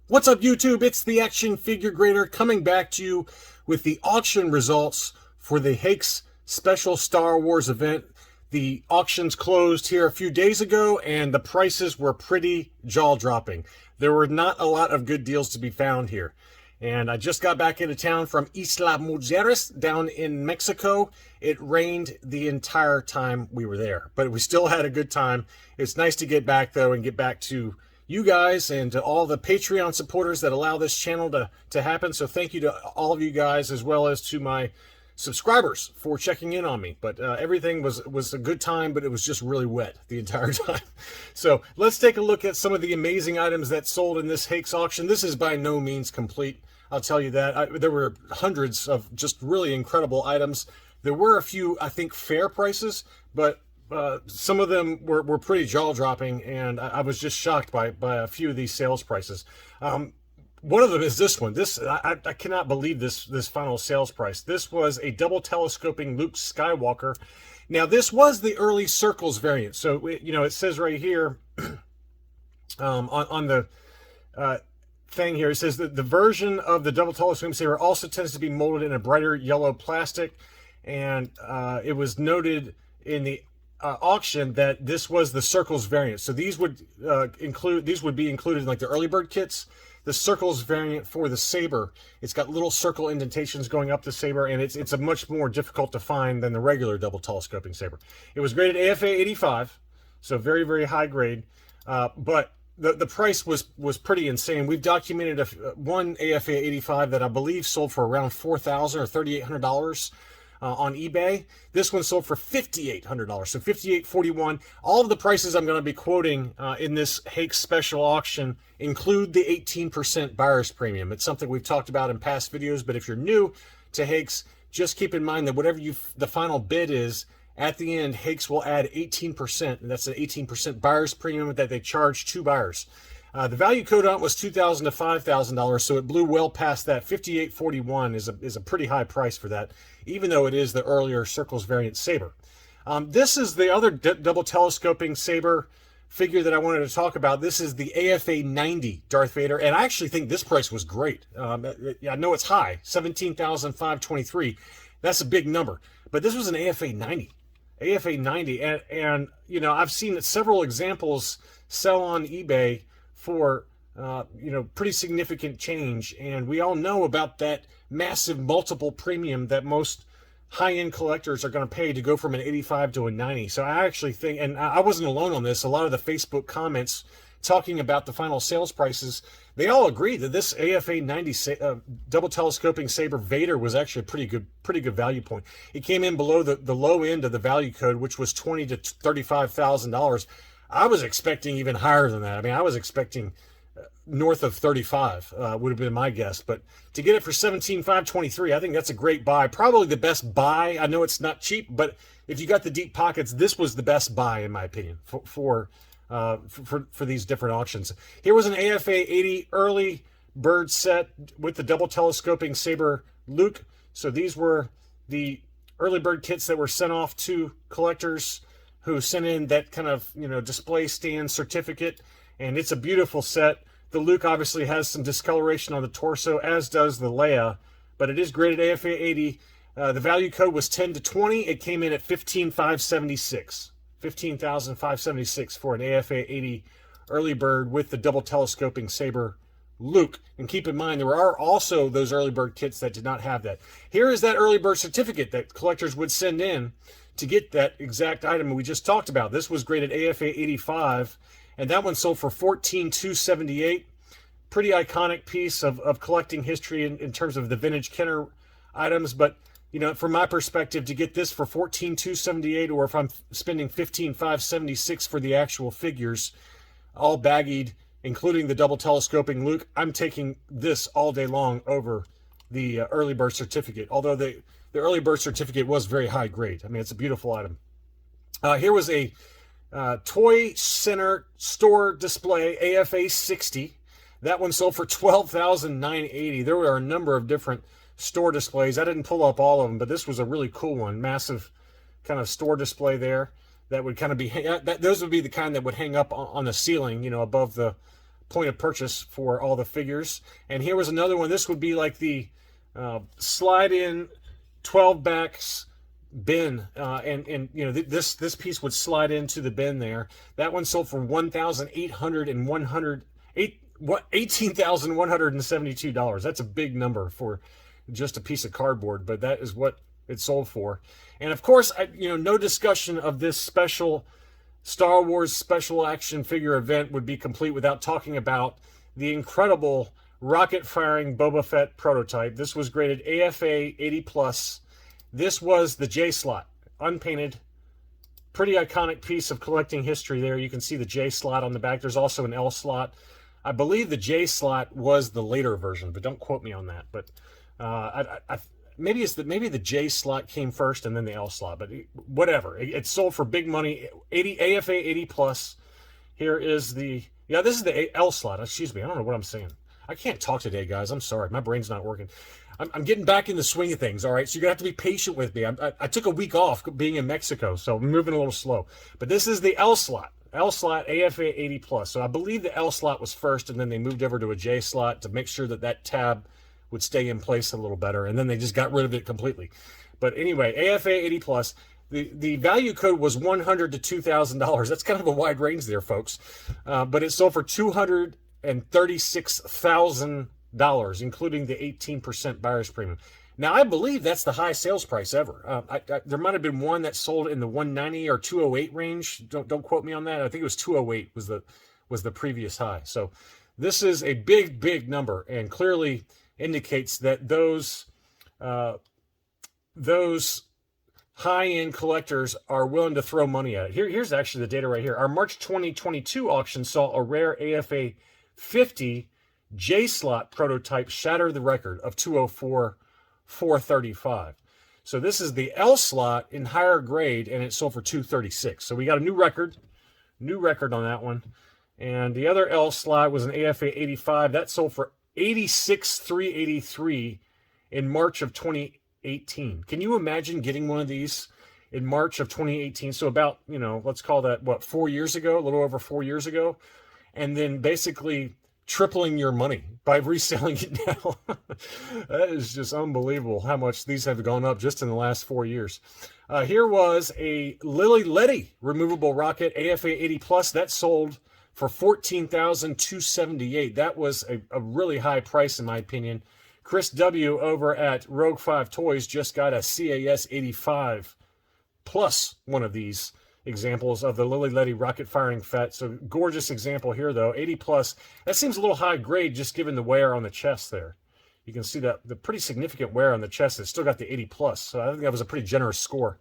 What's up, YouTube? It's the Action Figure Grader coming back to you with the auction results for the Hakes special Star Wars event. The auctions closed here a few days ago, and the prices were pretty jaw-dropping. There were not a lot of good deals to be found here. And I just got back into town from Isla Mujeres down in Mexico. It rained the entire time we were there, but we still had a good time. It's nice to get back, though, and get back to you guys and to all the Patreon supporters that allow this channel to happen. So thank you to all of you guys, as well as to my subscribers for checking in on me. But everything was a good time, but it was just really wet the entire time. So let's take a look at some of the amazing items that sold in this Hakes auction. This is by no means complete, I'll tell you that. There were hundreds of just really incredible items. There were a few, I think, fair prices, but some of them were pretty jaw-dropping, and I was just shocked by a few of these sales prices. One of them is this one. I cannot believe this final sales price. This was a double telescoping Luke Skywalker. Now, this was the early Circles variant. So, it says right here on the thing here, it says that the version of the double telescoping saber also tends to be molded in a brighter yellow plastic, and it was noted in the auction that this was the Circles variant. So these would be included in like the early bird kits. The Circles variant for the saber, it's got little circle indentations going up the saber, and it's a much more difficult to find than the regular double telescoping saber. It was graded AFA 85, so very, very high grade, but the price was pretty insane. We've documented one AFA 85 that I believe sold for around $4,000 or $3,800 on eBay. This one sold for $5,800, so $5,841. All of the prices I'm going to be quoting in this Hakes special auction include the 18% buyer's premium. It's something we've talked about in past videos, but if you're new to Hakes, just keep in mind that whatever the final bid is, at the end, Hakes will add 18%, and that's an 18% buyer's premium that they charge to buyers. The value code on it was $2,000 to $5,000, so it blew well past that. $5,841 is a pretty high price for that, even though it is the earlier Circles variant saber. This is the other double telescoping saber figure that I wanted to talk about. This is the AFA 90 Darth Vader, and I actually think this price was great. I know it's high, $17,523. That's a big number, but this was an AFA 90. AFA 90, and I've seen several examples sell on eBay for pretty significant change, and we all know about that massive multiple premium that most high-end collectors are going to pay to go from an 85 to a 90. So I actually think, and I wasn't alone on this, a lot of the Facebook comments talking about the final sales prices, they all agree that this AFA 90 double telescoping saber Vader was actually a pretty good value point. It came in below the low end of the value code, which was $20,000 to $35,000. I was expecting even higher than that. I mean, I was expecting north of 35 would have been my guess. But to get it for $17,523, I think that's a great buy. Probably the best buy. I know it's not cheap, but if you got the deep pockets, this was the best buy, in my opinion, for these different auctions. Here was an AFA 80 early bird set with the double telescoping saber Luke. So these were the early bird kits that were sent off to collectors who sent in that kind of, display stand certificate, and it's a beautiful set. The Luke obviously has some discoloration on the torso, as does the Leia, but it is graded AFA 80. The value code was 10 to 20. It came in at $15,576. $15,576 for an AFA 80 early bird with the double telescoping saber Luke. And keep in mind, there are also those early bird kits that did not have that. Here is that early bird certificate that collectors would send in to get that exact item we just talked about. This was graded AFA 85, and that one sold for $14,278. Pretty iconic piece of collecting history in terms of the vintage Kenner items, but from my perspective, to get this for $14,278, or if I'm spending $15,576 for the actual figures, all baggied, including the double telescoping Luke, I'm taking this all day long over the early bird certificate. Although the early bird certificate was very high grade. I mean, it's a beautiful item. Here was a Toy Center store display AFA 60. That one sold for $12,980. There were a number of different store displays. I didn't pull up all of them, but this was a really cool one. Massive kind of store display there that would kind of be, those would be the kind that would hang up on the ceiling, above the point of purchase for all the figures. And here was another one. This would be like the slide-in 12 backs bin, and you know, this piece would slide into the bin there. That one sold for $18,172. That's a big number for just a piece of cardboard, but that is what it sold for. And of course, no discussion of this special Star Wars special action figure event would be complete without talking about the incredible rocket-firing Boba Fett prototype. This was graded AFA 80+. This was the J slot, unpainted. Pretty iconic piece of collecting history there. You can see the J slot on the back. There's also an L slot. I believe the J slot was the later version, but don't quote me on that. But maybe the J slot came first and then the L slot, but whatever. It sold for big money. AFA 80+. Here is this is the L slot. Excuse me. I don't know what I'm saying. I can't talk today, guys. I'm sorry. My brain's not working. I'm getting back in the swing of things, all right? So you're going to have to be patient with me. I took a week off being in Mexico, so I'm moving a little slow. But this is the L slot. L slot, AFA 80+. So I believe the L slot was first, and then they moved over to a J slot to make sure that tab would stay in place a little better, and then they just got rid of it completely. But anyway, AFA 80+. The value code was $100 to $2,000. That's kind of a wide range there, folks. But it sold for $236,000. Including the 18% buyer's premium. Now, I believe that's the high sales price ever. There might have been one that sold in the 190 or 208 range. Don't quote me on that. I think it was 208 was the previous high. So this is a big number, and clearly indicates that those high-end collectors are willing to throw money at it. Here's actually the data right here. Our March 2022 auction saw a rare AFA 50 J-slot prototype shatter the record of 204,435. So this is the L slot in higher grade, and it sold for 236. So we got a new record on that one. And the other L slot was an AFA 85. That sold for 86,383 in March of 2018. Can you imagine getting one of these in March of 2018? So about, let's call that, 4 years ago, a little over 4 years ago. And then basically tripling your money by reselling it now. That is just unbelievable how much these have gone up just in the last 4 years. Here was a Lily Letty removable rocket, AFA 80+. That sold for $14,278. That was a really high price in my opinion. Chris W. over at Rogue 5 Toys just got a CAS 85 plus one of these examples of the Lily Letty rocket firing Fett. So gorgeous example here though, 80+. That seems a little high grade just given the wear on the chest there. You can see that the pretty significant wear on the chest. It's still got the 80+. So I think that was a pretty generous score.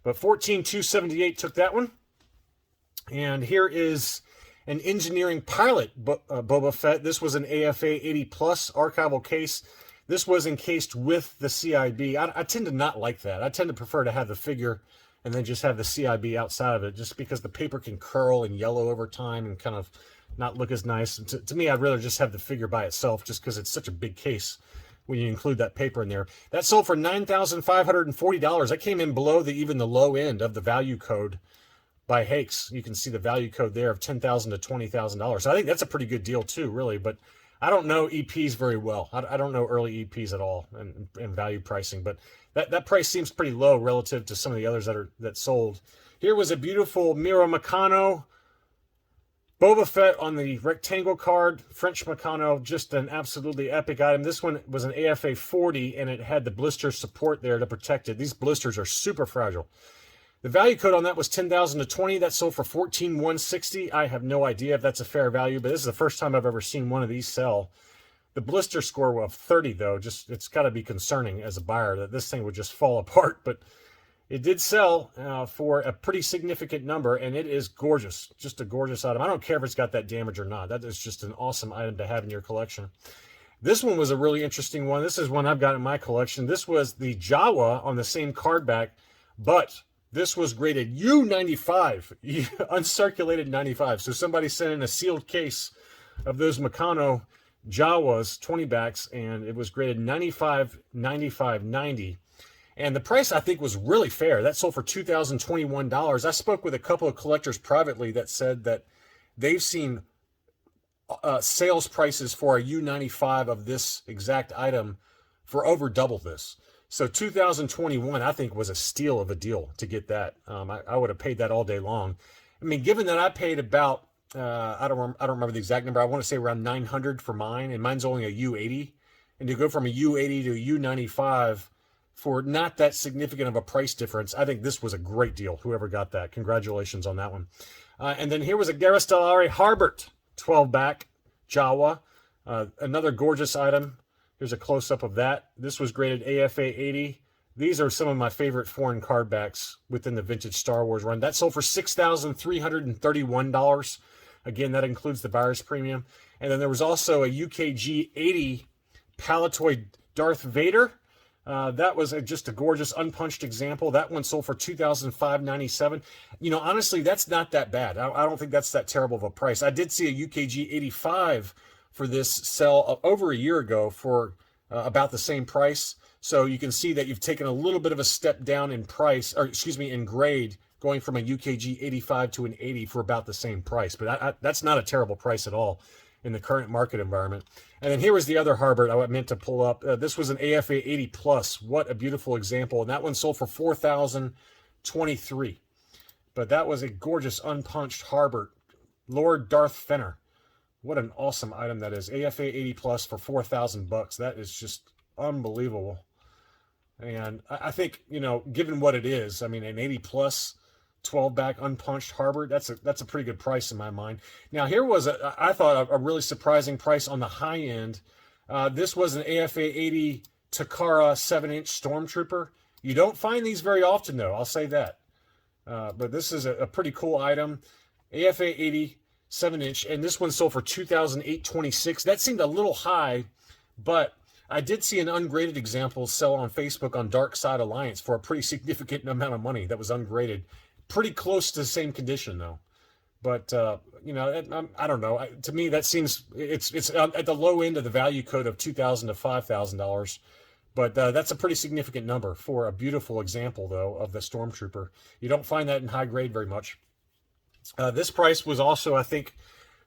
But 14,278 took that one. And here is an engineering pilot Boba Fett. This was an AFA 80+ archival case. This was encased with the CIB. I tend to not like that. I tend to prefer to have the figure and then just have the CIB outside of it, just because the paper can curl and yellow over time and kind of not look as nice. To me, I'd rather just have the figure by itself, just because it's such a big case when you include that paper in there. That sold for $9,540. That came in below even the low end of the value code by Hakes. You can see the value code there of $10,000 to $20,000. So I think that's a pretty good deal too, really. But I don't know EPs very well. I don't know early EPs at all and value pricing, but that price seems pretty low relative to some of the others that sold. Here was a beautiful Mira Meccano Boba Fett on the rectangle card, French Meccano, just an absolutely epic item. This one was an AFA 40, and it had the blister support there to protect it. These blisters are super fragile. The value code on that was $10,000 to $20,000. That sold for $14,160. I have no idea if that's a fair value, but this is the first time I've ever seen one of these sell. The blister score of 30, though, it's got to be concerning as a buyer that this thing would just fall apart. But it did sell for a pretty significant number, and it is gorgeous. Just a gorgeous item. I don't care if it's got that damage or not. That is just an awesome item to have in your collection. This one was a really interesting one. This is one I've got in my collection. This was the Jawa on the same card back, but this was graded U95, uncirculated 95. So somebody sent in a sealed case of those Meccano Jawas 20 backs, and it was graded 95, 95, 90. And the price, I think, was really fair. That sold for $2,021. I spoke with a couple of collectors privately that said that they've seen sales prices for a U95 of this exact item for over double this. So 2021, I think, was a steal of a deal to get that. I would have paid that all day long. I mean, given that I paid about I don't remember the exact number. I want to say around 900 for mine, and mine's only a U80. And to go from a U80 to a U95 for not that significant of a price difference, I think this was a great deal. Whoever got that, congratulations on that one. And then here was a Garristellari Harbert 12 back Jawa, another gorgeous item. Here's a close-up of that. This was graded AFA 80. These are some of my favorite foreign card backs within the vintage Star Wars run. That sold for $6,331. Again, that includes the buyer's premium. And then there was also a UKG 80 Palatoy Darth Vader. That was just a gorgeous unpunched example. That one sold for $2,597. You know, honestly, that's not that bad. I don't think that's that terrible of a price. I did see a UKG 85 for this sell over a year ago for about the same price. So you can see that you've taken a little bit of a step down in price, or excuse me, in grade, going from a UKG 85 to an 80 for about the same price. But that's not a terrible price at all in the current market environment. And then here was the other Harbert I meant to pull up. This was an AFA 80 Plus. What a beautiful example. And that one sold for $4,023. But that was a gorgeous unpunched Harbert. Lord Darth Fenner. What an awesome item that is. AFA 80 Plus for $4,000. That is just unbelievable. And I think, you know, given what it is, I mean, an 80 plus 12 back unpunched Harbert, that's a pretty good price in my mind. Now, here was I thought a really surprising price on the high end. This was an AFA 80 Takara 7-inch Stormtrooper. You don't find these very often, though, I'll say that. But this is a pretty cool item. AFA 80 7-inch, and this one sold for $2,826. That seemed a little high, but I did see an ungraded example sell on Facebook on Dark Side Alliance for a pretty significant amount of money that was ungraded. Pretty close to the same condition, though. But, you know, I don't know. To me, that seems, it's at the low end of the value code of $2,000 to $5,000. But that's a pretty significant number for a beautiful example, though, of the Stormtrooper. You don't find that in high grade very much. This price was also, I think,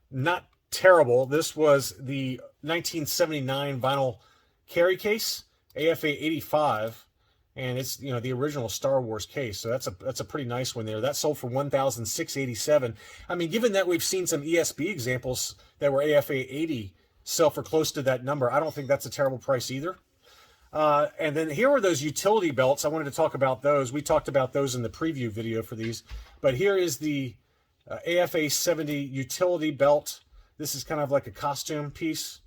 not terrible. This was the 1979 vinyl carry case, AFA 85, and it's, you know, the original Star Wars case. So that's a pretty nice one there. That sold for $1,687. I mean, given that we've seen some ESB examples that were AFA 80 sell for close to that number, I don't think that's a terrible price either. And then here are those utility belts. I wanted to talk about those. We talked about those in the preview video for these. But here is the AFA 70 utility belt. This is kind of like a costume piece.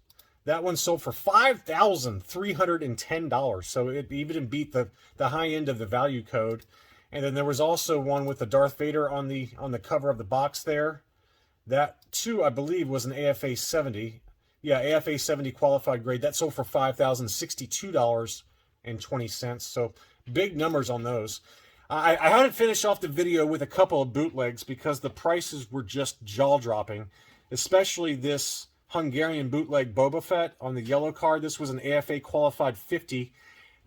That one sold for $5,310. So it even beat the high end of the value code. And then there was also one with the Darth Vader on the cover of the box there. That too, I believe, was an AFA 70. Yeah, AFA 70 qualified grade. That sold for $5,062.20. So big numbers on those. I had to finish off the video with a couple of bootlegs because the prices were just jaw-dropping, especially this Hungarian bootleg Boba Fett on the yellow card. This was an AFA qualified 50.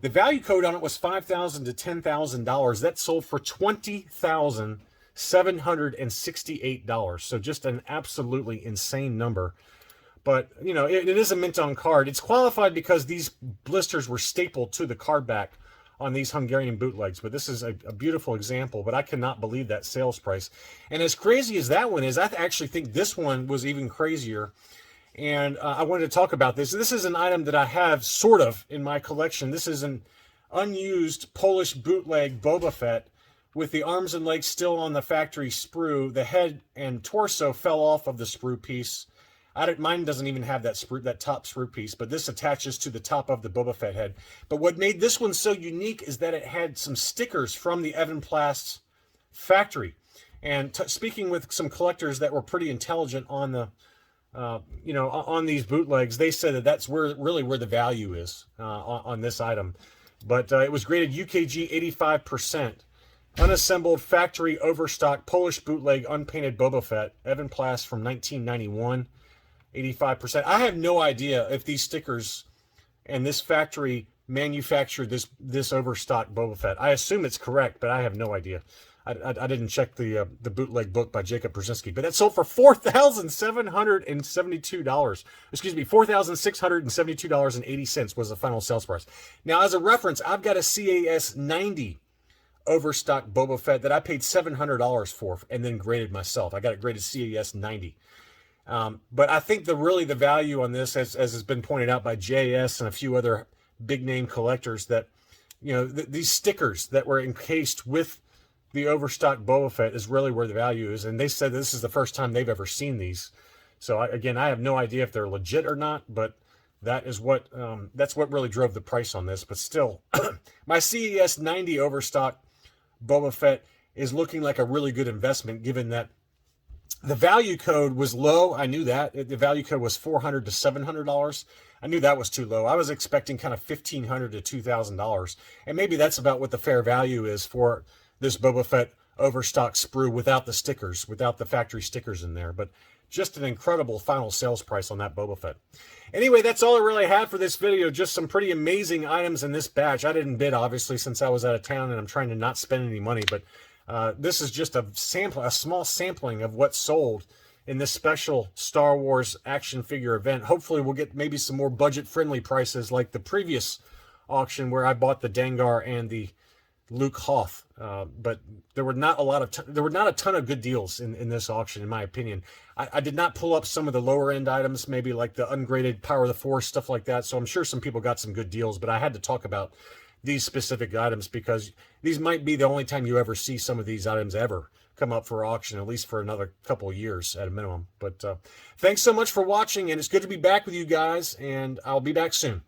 The value code on it was $5,000 to $10,000. That sold for $20,768. So just an absolutely insane number. But, you know, it is a mint on card. It's qualified because these blisters were stapled to the card back on these Hungarian bootlegs. But this is a beautiful example, but I cannot believe that sales price. And as crazy as that one is, I actually think this one was even crazier. And I wanted to talk about this. This is an item that I have sort of in my collection. This is an unused Polish bootleg Boba Fett with the arms and legs still on the factory sprue. The head and torso fell off of the sprue piece. Mine doesn't even have that top sprue piece, but this attaches to the top of the Boba Fett head. But what made this one so unique is that it had some stickers from the Evan Plast factory. And speaking with some collectors that were pretty intelligent on the you know, on these bootlegs, they said that that's really where the value is on this item. But it was graded UKG 85%, unassembled factory overstock Polish bootleg unpainted Boba Fett, Evan Plast from 1991, 85%. I have no idea if these stickers and this factory manufactured this overstock Boba Fett. I assume it's correct, but I have no idea. I didn't check the bootleg book by Jacob Brzezinski, but that sold for $4,772. Excuse me, $4,672.80 was the final sales price. Now, as a reference, I've got a CAS 90 overstock Boba Fett that I paid $700 for and then graded myself. I got it graded CAS 90. But I think the value on this, as has been pointed out by JS and a few other big name collectors, that these stickers that were encased with the overstock Boba Fett is really where the value is. And they said this is the first time they've ever seen these. So again, I have no idea if they're legit or not, but that is that's what really drove the price on this. But still, my CES 90 overstock Boba Fett is looking like a really good investment, given that the value code was low. I knew that. The value code was $400 to $700. I knew that was too low. I was expecting kind of $1,500 to $2,000. And maybe that's about what the fair value is for this Boba Fett overstock sprue without the stickers, without the factory stickers in there. But just an incredible final sales price on that Boba Fett. Anyway, that's all I really had for this video. Just some pretty amazing items in this batch. I didn't bid, obviously, since I was out of town, and I'm trying to not spend any money. But this is just a small sampling of what sold in this special Star Wars action figure event. Hopefully, we'll get maybe some more budget-friendly prices like the previous auction where I bought the Dengar and the Luke Hoth. But there were not a ton of good deals in this auction, in my opinion. I did not pull up some of the lower end items, maybe like the ungraded Power of the Force, stuff like that. So I'm sure some people got some good deals, but I had to talk about these specific items because these might be the only time you ever see some of these items ever come up for auction, at least for another couple of years at a minimum. But thanks so much for watching, and it's good to be back with you guys, and I'll be back soon.